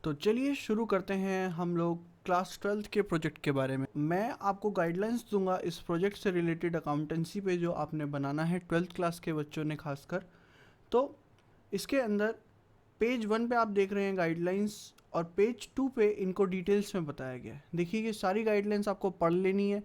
तो चलिए शुरू करते हैं हम लोग क्लास 12th के प्रोजेक्ट के बारे में। मैं आपको गाइडलाइंस दूंगा इस प्रोजेक्ट से रिलेटेड अकाउंटेंसी पे जो आपने बनाना है 12th क्लास के बच्चों ने खासकर। तो इसके अंदर पेज 1 पे आप देख रहे हैं गाइडलाइंस, और पेज 2 पे इनको डिटेल्स में बताया गया है। देखिए ये सारी गाइडलाइंस आपको पढ़ लेनी है।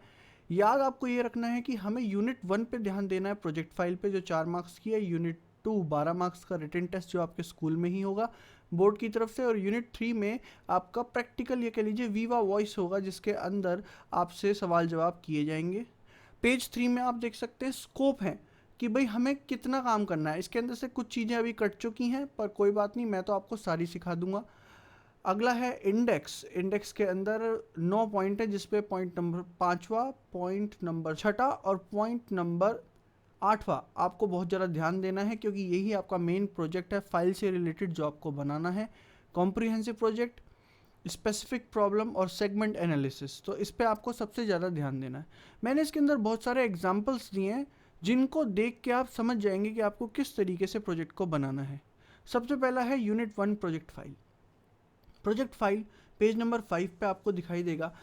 याद आपको ये रखना है कि हमें यूनिट 1 पे ध्यान देना है, प्रोजेक्ट फाइल पे, जो 4 मार्क्स की है। यूनिट 2 12 मार्क्स का रिटन टेस्ट जो आपके स्कूल में ही होगा बोर्ड की तरफ से। और यूनिट 3 में आपका प्रैक्टिकल, ये कह लीजिए वीवा वॉइस होगा, जिसके अंदर आपसे सवाल जवाब किए जाएंगे। पेज 3 में आप देख सकते हैं स्कोप है कि भाई हमें कितना काम करना है। इसके अंदर से कुछ चीज़ें अभी कट चुकी हैं, पर कोई बात नहीं, मैं तो आपको सारी सिखा दूंगा। अगला है इंडेक्स। इंडेक्स के अंदर 9 पॉइंट है, जिसपे पॉइंट नंबर 5वां, पॉइंट नंबर 6वां और पॉइंट नंबर 8वां आपको बहुत ज़्यादा ध्यान देना है, क्योंकि यही आपका मेन प्रोजेक्ट है फाइल से रिलेटेड जो आपको बनाना है। कॉम्प्रिहेंसिव प्रोजेक्ट, स्पेसिफिक प्रॉब्लम और सेगमेंट एनालिसिस, तो इस पे आपको सबसे ज़्यादा ध्यान देना है। मैंने इसके अंदर बहुत सारे एग्जाम्पल्स दिए हैं, जिनको देख के आप समझ जाएंगे कि आपको किस तरीके से प्रोजेक्ट को बनाना है। सबसे पहला है unit 1 project file. Project file page number 5 पे आपको दिखाई देगा।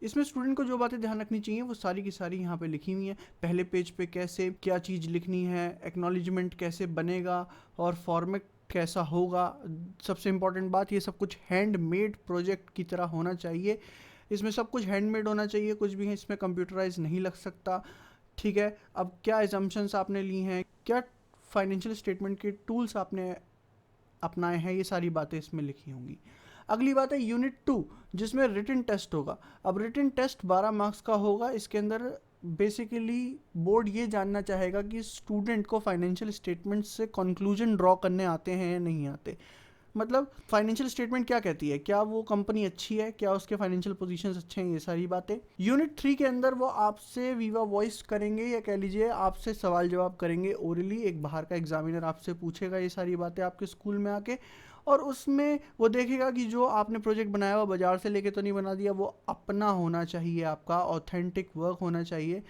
इसमें स्टूडेंट को जो बातें ध्यान रखनी चाहिए वो सारी की सारी यहाँ पे लिखी हुई हैं। पहले पेज पे कैसे क्या चीज़ लिखनी है, एक्नॉलेजमेंट कैसे बनेगा और फॉर्मेट कैसा होगा। सबसे इम्पॉर्टेंट बात, ये सब कुछ हैंडमेड प्रोजेक्ट की तरह होना चाहिए। इसमें सब कुछ हैंडमेड होना चाहिए, कुछ भी है इसमें कंप्यूटराइज नहीं लग सकता। ठीक है, अब क्या एजम्पशंस आपने ली हैं, क्या फाइनेंशियल स्टेटमेंट के टूल्स आपने अपनाए हैं, ये सारी बातें इसमें लिखी होंगी। अगली बात है यूनिट 2, जिसमें रिटन टेस्ट होगा। अब रिटन टेस्ट 12 मार्क्स का होगा। इसके अंदर बेसिकली बोर्ड ये जानना चाहेगा कि स्टूडेंट को फाइनेंशियल स्टेटमेंट से कंक्लूजन ड्रॉ करने आते हैं या नहीं आते। मतलब फाइनेंशियल स्टेटमेंट क्या कहती है, क्या वो कंपनी अच्छी है, क्या उसके फाइनेंशियल पोजीशंस अच्छे हैं, ये सारी बातें। यूनिट 3 के अंदर वो आपसे वीवा वॉइस करेंगे, या कह लीजिए आपसे सवाल जवाब करेंगे ओरली। एक बाहर का एग्जामिनर आपसे पूछेगा ये सारी बातें आपके स्कूल में आके, और उसमें वो देखेगा कि जो आपने प्रोजेक्ट बनाया हुआ बाजार से लेके तो नहीं बना दिया, वो अपना होना चाहिए, आपका ऑथेंटिक वर्क होना चाहिए।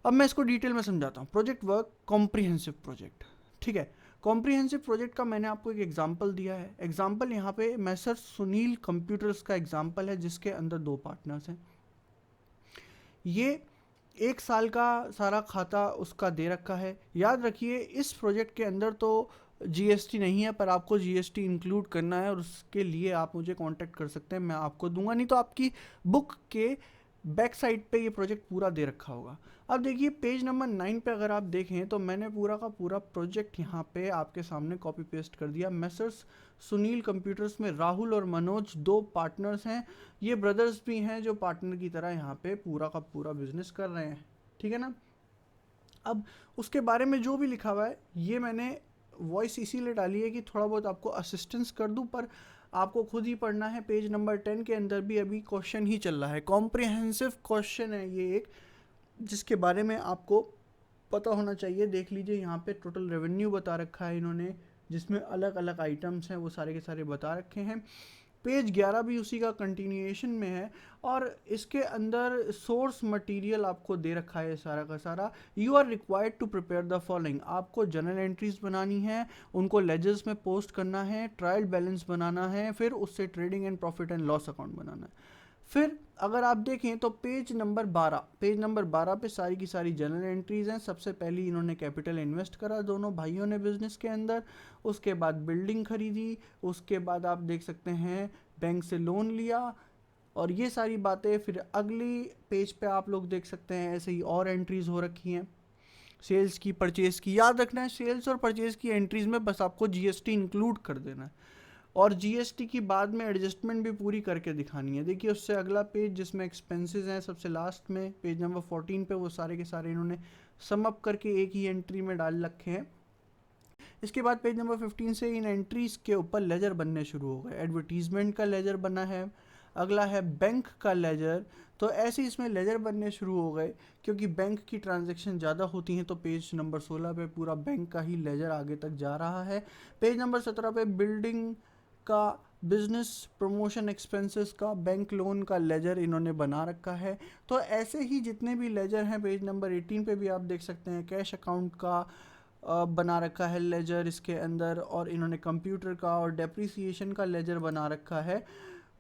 अब मैं इसको डिटेल में समझाता हूँ। Project work, comprehensive project. ठीक है, कॉम्प्रिहेंसिव प्रोजेक्ट का मैंने आपको एक एग्जांपल दिया है। एग्जांपल यहाँ पे मैसर सुनील कंप्यूटर्स का एग्जांपल है, जिसके अंदर 2 पार्टनर्स हैं। ये 1 साल का सारा खाता उसका दे रखा है। याद रखिए इस प्रोजेक्ट के अंदर तो जीएसटी नहीं है, पर आपको जीएसटी इंक्लूड करना है, और उसके लिए आप मुझे कांटेक्ट कर सकते हैं, मैं आपको दूंगा। नहीं तो आपकी बुक के बैक साइड पे ये प्रोजेक्ट पूरा दे रखा होगा। अब देखिए पेज नंबर 9 पे अगर आप देखें तो मैंने पूरा का पूरा प्रोजेक्ट यहाँ पे आपके सामने कॉपी पेस्ट कर दिया। मेसर्स सुनील कंप्यूटर्स में राहुल और मनोज 2 पार्टनर्स हैं। ये ब्रदर्स भी हैं जो पार्टनर की तरह यहाँ पे पूरा का पूरा बिजनेस कर रहे हैं। ठीक है ना। अब उसके बारे में जो भी लिखा हुआ है, ये मैंने वॉइस इसीलिए डाली है कि थोड़ा बहुत आपको असिस्टेंस कर दूं, पर आपको खुद ही पढ़ना है। पेज नंबर 10 के अंदर भी अभी क्वेश्चन ही चल रहा है, कॉम्प्रिहेंसिव क्वेश्चन है ये एक, जिसके बारे में आपको पता होना चाहिए। देख लीजिए यहाँ पे टोटल रेवेन्यू बता रखा है इन्होंने, जिसमें अलग अलग आइटम्स हैं वो सारे के सारे बता रखे हैं। पेज 11 भी उसी का कंटिन्यूएशन में है, और इसके अंदर सोर्स मटेरियल आपको दे रखा है सारा का सारा। You are required to prepare the following, आपको जर्नल एंट्रीज बनानी है, उनको लेजर्स में पोस्ट करना है, ट्रायल बैलेंस बनाना है, फिर उससे trading and profit and loss account बनाना है। फिर अगर आप देखें तो पेज नंबर 12 पे सारी की सारी जर्नल एंट्रीज हैं। सबसे पहले इन्होंने कैपिटल इन्वेस्ट करा दोनों भाइयों ने बिजनेस के अंदर, उसके बाद बिल्डिंग खरीदी, उसके बाद आप देख सकते हैं बैंक से लोन लिया, और ये सारी बातें। फिर अगली पेज पे आप लोग देख सकते हैं ऐसे ही और एंट्रीज हो रखी हैं, सेल्स की, परचेज की। याद रखना है सेल्स और परचेज की एंट्रीज में बस आपको जीएसटी इंक्लूड कर देना है, और जीएसटी की बाद में एडजस्टमेंट भी पूरी करके दिखानी है। देखिए उससे अगला पेज जिसमें एक्सपेंसेस हैं सबसे लास्ट में, पेज नंबर 14 पे, वो सारे के सारे इन्होंने सम अप करके एक ही एंट्री में डाल रखे हैं। इसके बाद पेज नंबर 15 से इन एंट्रीज के ऊपर लेजर बनने शुरू हो गए। एडवर्टीजमेंट का लेजर बना है, अगला है बैंक का लेजर। तो ऐसे इसमें लेजर बनने शुरू हो गए, क्योंकि बैंक की ट्रांजैक्शन ज़्यादा होती हैं। तो पेज नंबर 16 पे पूरा बैंक का ही लेजर आगे तक जा रहा है। पेज नंबर 17 पे बिल्डिंग का, बिजनेस प्रमोशन एक्सपेंसेस का, बैंक लोन का लेजर इन्होंने बना रखा है। तो ऐसे ही जितने भी लेजर हैं, पेज नंबर 18 पे भी आप देख सकते हैं कैश अकाउंट का, बना रखा है लेजर इसके अंदर, और इन्होंने कंप्यूटर का और डेप्रिसिएशन का लेजर बना रखा है।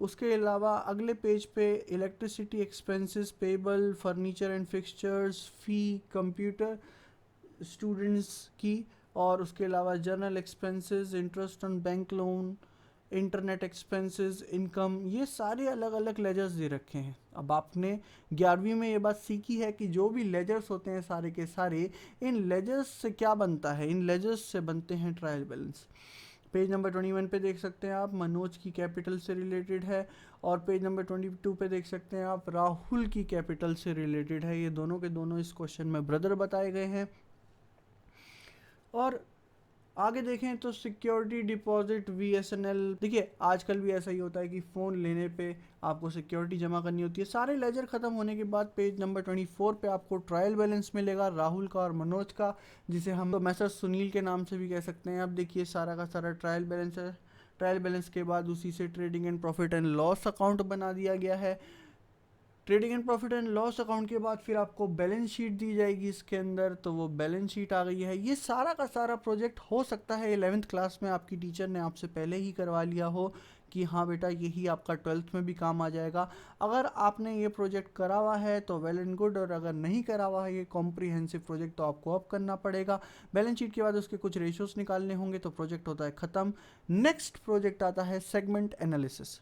उसके अलावा अगले पेज पे electricity expenses payable, furniture and fixtures, fee computer students की, और उसके अलावा journal expenses, interest on bank loan, internet expenses, income, ये सारे अलग अलग लेजर्स दे रखे हैं। अब आपने 11वीं में ये बात सीखी है कि जो भी लेजर्स होते हैं सारे के सारे, इन लेजर्स से क्या बनता है, इन लेजर्स से बनते हैं ट्रायल बैलेंस। पेज नंबर 21 पे देख सकते हैं आप मनोज की कैपिटल से रिलेटेड है, और पेज नंबर 22 पे देख सकते हैं आप राहुल की कैपिटल से रिलेटेड है। ये दोनों के दोनों इस क्वेश्चन में ब्रदर बताए गए हैं। और आगे देखें तो सिक्योरिटी डिपॉजिट VSNL, देखिए आजकल भी ऐसा ही होता है कि फ़ोन लेने पे आपको सिक्योरिटी जमा करनी होती है। सारे लेजर ख़त्म होने के बाद पेज नंबर 24 पे आपको ट्रायल बैलेंस मिलेगा राहुल का और मनोज का, जिसे हम तो मैसर सुनील के नाम से भी कह सकते हैं। अब देखिए सारा का सारा ट्रायल बैलेंस है। ट्रायल बैलेंस के बाद उसी से trading and profit and loss account बना दिया गया है। Trading and profit and loss account के बाद फिर आपको बैलेंस शीट दी जाएगी इसके अंदर, तो वो बैलेंस शीट आ गई है। ये सारा का सारा प्रोजेक्ट हो सकता है 11th क्लास में आपकी टीचर ने आपसे पहले ही करवा लिया हो कि हाँ बेटा यही आपका 12th में भी काम आ जाएगा। अगर आपने ये प्रोजेक्ट करा हुआ है तो वेल एंड गुड, और अगर नहीं करा हुआ है ये कॉम्प्रिहेंसिव प्रोजेक्ट तो आपको अब करना पड़ेगा। बैलेंस शीट के बाद उसके कुछ रेशियोज निकालने होंगे तो प्रोजेक्ट होता है ख़त्म। नेक्स्ट प्रोजेक्ट आता है सेगमेंट एनालिसिस।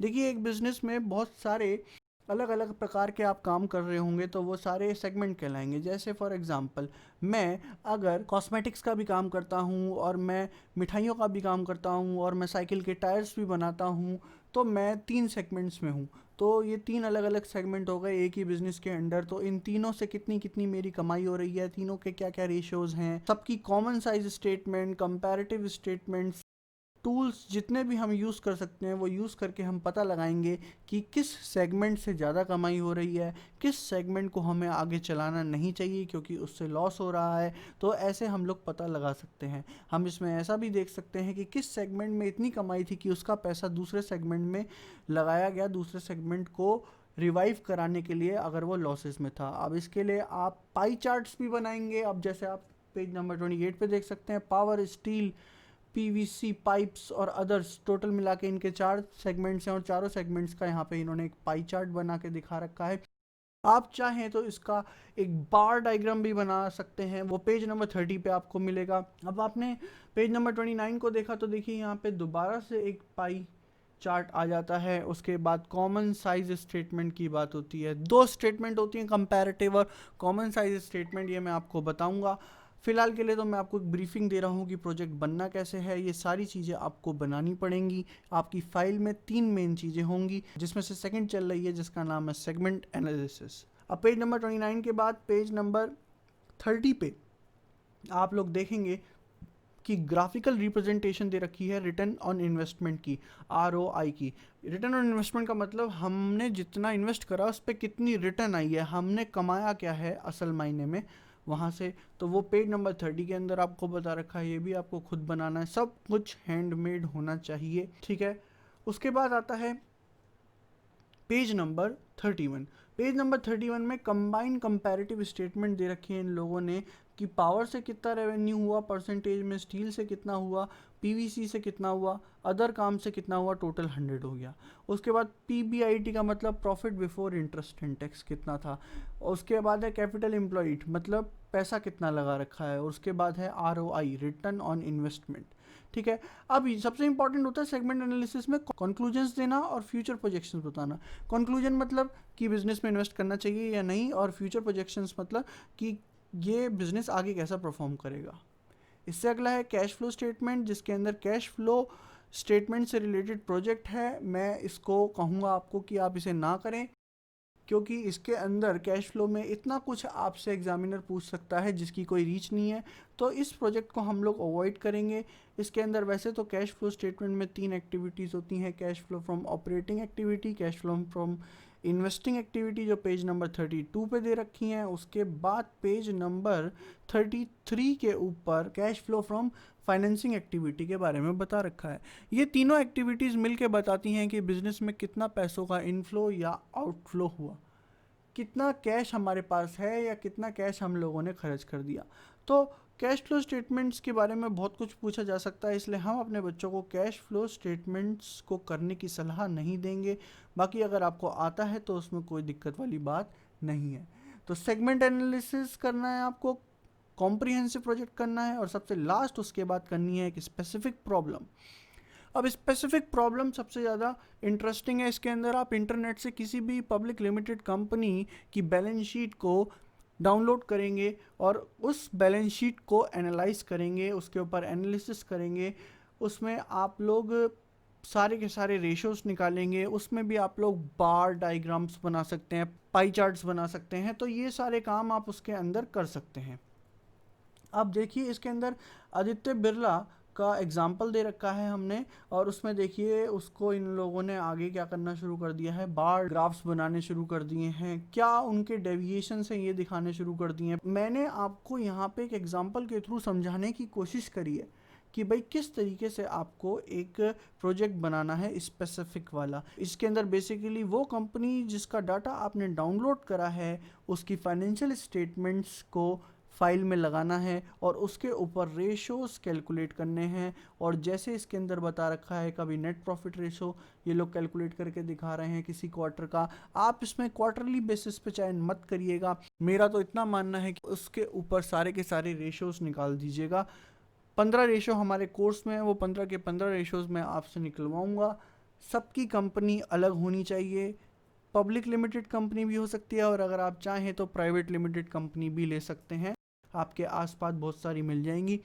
देखिए एक बिजनेस में बहुत सारे अलग अलग प्रकार के आप काम कर रहे होंगे तो वो सारे सेगमेंट कहलाएंगे। जैसे फॉर एग्जांपल मैं अगर कॉस्मेटिक्स का भी काम करता हूँ, और मैं मिठाइयों का भी काम करता हूँ, और मैं साइकिल के टायर्स भी बनाता हूँ, तो मैं 3 सेगमेंट्स में हूँ। तो ये 3 अलग अलग सेगमेंट हो गए एक ही बिजनेस के अंडर। तो इन तीनों से कितनी कितनी मेरी कमाई हो रही है, तीनों के क्या क्या रेशियोज़ हैं, सबकी common size statement, comparative statements, tools जितने भी हम यूज़ कर सकते हैं वो यूज़ करके हम पता लगाएंगे कि किस सेगमेंट से ज़्यादा कमाई हो रही है, किस सेगमेंट को हमें आगे चलाना नहीं चाहिए क्योंकि उससे लॉस हो रहा है। तो ऐसे हम लोग पता लगा सकते हैं। हम इसमें ऐसा भी देख सकते हैं कि किस सेगमेंट में इतनी कमाई थी कि उसका पैसा दूसरे सेगमेंट में लगाया गया, दूसरे सेगमेंट को रिवाइव कराने के लिए अगर वो लॉसेस में था। अब इसके लिए आप पाई चार्ट्स भी बनाएंगे। अब जैसे आप पेज नंबर 28 पे देख सकते हैं पावर, स्टील, PVC पाइप्स और अदर्स, टोटल मिला के इनके 4 सेगमेंट्स हैं, और चारों सेगमेंट्स का यहाँ पे इन्होंने एक पाई चार्ट बना के दिखा रखा है। आप चाहें तो इसका एक बार डायग्राम भी बना सकते हैं, वो पेज नंबर 30 पे आपको मिलेगा। अब आपने पेज नंबर 29 को देखा तो देखिए यहाँ पे दोबारा से एक पाई चार्ट आ जाता है। उसके बाद कॉमन साइज स्टेटमेंट की बात होती है। 2 स्टेटमेंट होती हैं, कंपैरेटिव और कॉमन साइज स्टेटमेंट, ये मैं आपको बताऊंगा। फिलहाल के लिए तो मैं आपको एक ब्रीफिंग दे रहा हूँ कि प्रोजेक्ट बनना कैसे है। ये सारी चीज़ें आपको बनानी पड़ेंगी। आपकी फाइल में 3 मेन चीज़ें होंगी, जिसमें से सेकंड चल रही है जिसका नाम है सेगमेंट एनालिसिस। अब पेज नंबर 29 के बाद पेज नंबर 30 पे आप लोग देखेंगे कि ग्राफिकल रिप्रेजेंटेशन दे रखी है रिटर्न ऑन इन्वेस्टमेंट की, ROI की। रिटर्न ऑन इन्वेस्टमेंट का मतलब हमने जितना इन्वेस्ट करा उस पर कितनी रिटर्न आई है, हमने कमाया क्या है असल मायने में वहाँ से। तो वो पेज नंबर 30 के अंदर आपको बता रखा है। ये भी आपको खुद बनाना है, सब कुछ हैंडमेड होना चाहिए, ठीक है। उसके बाद आता है पेज नंबर 31। पेज नंबर 31 में कंबाइंड कंपैरेटिव स्टेटमेंट दे रखी है इन लोगों ने कि पावर से कितना रेवेन्यू हुआ परसेंटेज में, स्टील से कितना हुआ, PVC से कितना हुआ, अदर काम से कितना हुआ, टोटल 100 हो गया। उसके बाद PBIT का मतलब profit before interest and tax कितना था। उसके बाद है कैपिटल एम्प्लॉयड, मतलब पैसा कितना लगा रखा है। उसके बाद है ROI, रिटर्न ऑन इन्वेस्टमेंट, ठीक है। अब सबसे इंपॉर्टेंट होता है सेगमेंट एनालिसिस में कंक्लूजन्स देना और फ्यूचर प्रोजेक्शंस बताना। कंक्लूजन मतलब कि बिजनेस में इन्वेस्ट करना चाहिए या नहीं, और फ्यूचर प्रोजेक्शंस मतलब कि ये बिजनेस आगे कैसा परफॉर्म करेगा। इससे अगला है कैश फ्लो स्टेटमेंट, जिसके अंदर कैश फ्लो स्टेटमेंट से रिलेटेड प्रोजेक्ट है। मैं इसको कहूँगा आपको कि आप इसे ना करें, क्योंकि इसके अंदर कैश फ्लो में इतना कुछ आपसे एग्जामिनर पूछ सकता है जिसकी कोई रीच नहीं है। तो इस प्रोजेक्ट को हम लोग अवॉइड करेंगे। इसके अंदर वैसे तो कैश फ्लो स्टेटमेंट में 3 एक्टिविटीज़ होती हैं, cash flow from operating activity, cash flow from investing activity, जो पेज नंबर 32 पे दे रखी हैं। उसके बाद पेज नंबर 33 के ऊपर cash flow from financing activity के बारे में बता रखा है। ये तीनों एक्टिविटीज़ मिलके बताती हैं कि बिजनेस में कितना पैसों का इनफ्लो या आउटफ्लो हुआ, कितना कैश हमारे पास है या कितना कैश हम लोगों ने खर्च कर दिया। तो कैश फ्लो स्टेटमेंट्स के बारे में बहुत कुछ पूछा जा सकता है, इसलिए हम अपने बच्चों को कैश फ्लो स्टेटमेंट्स को करने की सलाह नहीं देंगे। बाकी अगर आपको आता है तो उसमें कोई दिक्कत वाली बात नहीं है। तो सेगमेंट एनालिसिस करना है आपको, कॉम्प्रिहेंसिव प्रोजेक्ट करना है, और सबसे लास्ट उसके बाद करनी है एक स्पेसिफिक प्रॉब्लम। अब स्पेसिफिक प्रॉब्लम सबसे ज़्यादा इंटरेस्टिंग है। इसके अंदर आप इंटरनेट से किसी भी पब्लिक लिमिटेड कंपनी की बैलेंस शीट को डाउनलोड करेंगे और उस बैलेंस शीट को एनालाइज करेंगे, उसके ऊपर एनालिसिस करेंगे। उसमें आप लोग सारे के सारे रेशोज़ निकालेंगे, उसमें भी आप लोग बार डायग्राम्स बना सकते हैं, पाई चार्ट्स बना सकते हैं। तो ये सारे काम आप उसके अंदर कर सकते हैं। अब देखिए इसके अंदर आदित्य बिरला का एग्जाम्पल दे रखा है हमने, और उसमें देखिए उसको इन लोगों ने आगे क्या करना शुरू कर दिया है, बार ग्राफ्स बनाने शुरू कर दिए हैं, क्या उनके डेविएशन से ये दिखाने शुरू कर दिए हैं। मैंने आपको यहाँ पे एक एग्जाम्पल के थ्रू समझाने की कोशिश करी है कि भाई किस तरीके से आपको एक प्रोजेक्ट बनाना है स्पेसिफिक वाला। इसके अंदर बेसिकली वो कंपनी जिसका डाटा आपने डाउनलोड करा है उसकी फाइनेंशियल स्टेटमेंट्स को फाइल में लगाना है और उसके ऊपर रेशोस कैलकुलेट करने हैं। और जैसे इसके अंदर बता रखा है, कभी नेट प्रॉफिट रेशो ये लोग कैलकुलेट करके दिखा रहे हैं किसी क्वार्टर का। आप इसमें क्वार्टरली बेसिस पे चयन मत करिएगा, मेरा तो इतना मानना है कि उसके ऊपर सारे के सारे रेशोस निकाल दीजिएगा। 15 रेशो हमारे कोर्स में है, वो 15 के 15 रेशोज़ मैं आपसे निकलवाऊँगा। सबकी कंपनी अलग होनी चाहिए, पब्लिक लिमिटेड कंपनी भी हो सकती है, और अगर आप चाहें तो प्राइवेट लिमिटेड कंपनी भी ले सकते हैं, आपके आसपास बहुत सारी मिल जाएंगी।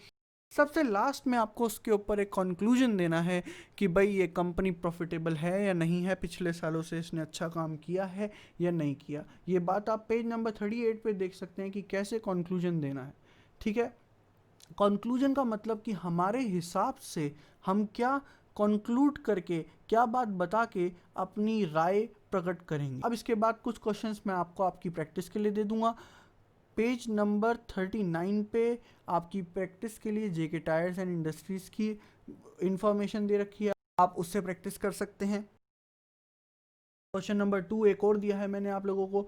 सबसे लास्ट में आपको उसके ऊपर एक कंक्लूजन देना है कि भाई ये कंपनी प्रॉफिटेबल है या नहीं है, पिछले सालों से इसने अच्छा काम किया है या नहीं किया। ये बात आप पेज नंबर 38 पे देख सकते हैं कि कैसे कंक्लूजन देना है। ठीक है, कंक्लूजन का मतलब कि हमारे हिसाब से हम क्या कंक्लूड करके, क्या बात बता के अपनी राय प्रकट करेंगे। अब इसके बाद कुछ क्वेश्चंस मैं आपको आपकी प्रैक्टिस के लिए दे दूंगा। पेज नंबर 39 पे आपकी प्रैक्टिस के लिए जेके टायर्स एंड इंडस्ट्रीज़ की इंफॉर्मेशन दे रखी है, आप उससे प्रैक्टिस कर सकते हैं। क्वेश्चन नंबर 2 एक और दिया है मैंने आप लोगों को।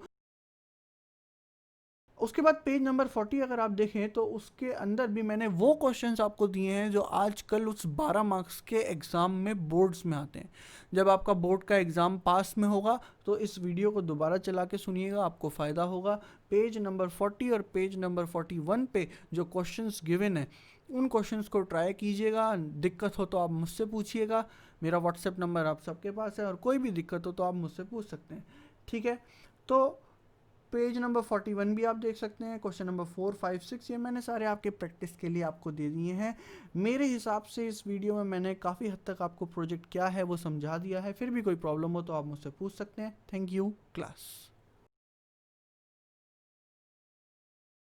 उसके बाद पेज नंबर 40 अगर आप देखें तो उसके अंदर भी मैंने वो क्वेश्चंस आपको दिए हैं जो आजकल उस 12 मार्क्स के एग्ज़ाम में बोर्ड्स में आते हैं। जब आपका बोर्ड का एग्ज़ाम पास में होगा तो इस वीडियो को दोबारा चला के सुनिएगा, आपको फ़ायदा होगा। पेज नंबर 40 और पेज नंबर 41 पे जो क्वेश्चंस गिवन है उन क्वेश्चंस को ट्राई कीजिएगा। दिक्कत हो तो आप मुझसे पूछिएगा, मेरा व्हाट्सएप नंबर आप सबके पास है, और कोई भी दिक्कत हो तो आप मुझसे पूछ सकते हैं। ठीक है, तो पेज नंबर 41 भी आप देख सकते हैं। क्वेश्चन नंबर 4, 5, 6 ये मैंने सारे आपके प्रैक्टिस के लिए आपको दे दिए हैं। मेरे हिसाब से इस वीडियो में मैंने काफ़ी हद तक आपको प्रोजेक्ट क्या है वो समझा दिया है। फिर भी कोई प्रॉब्लम हो तो आप मुझसे पूछ सकते हैं। Thank you class.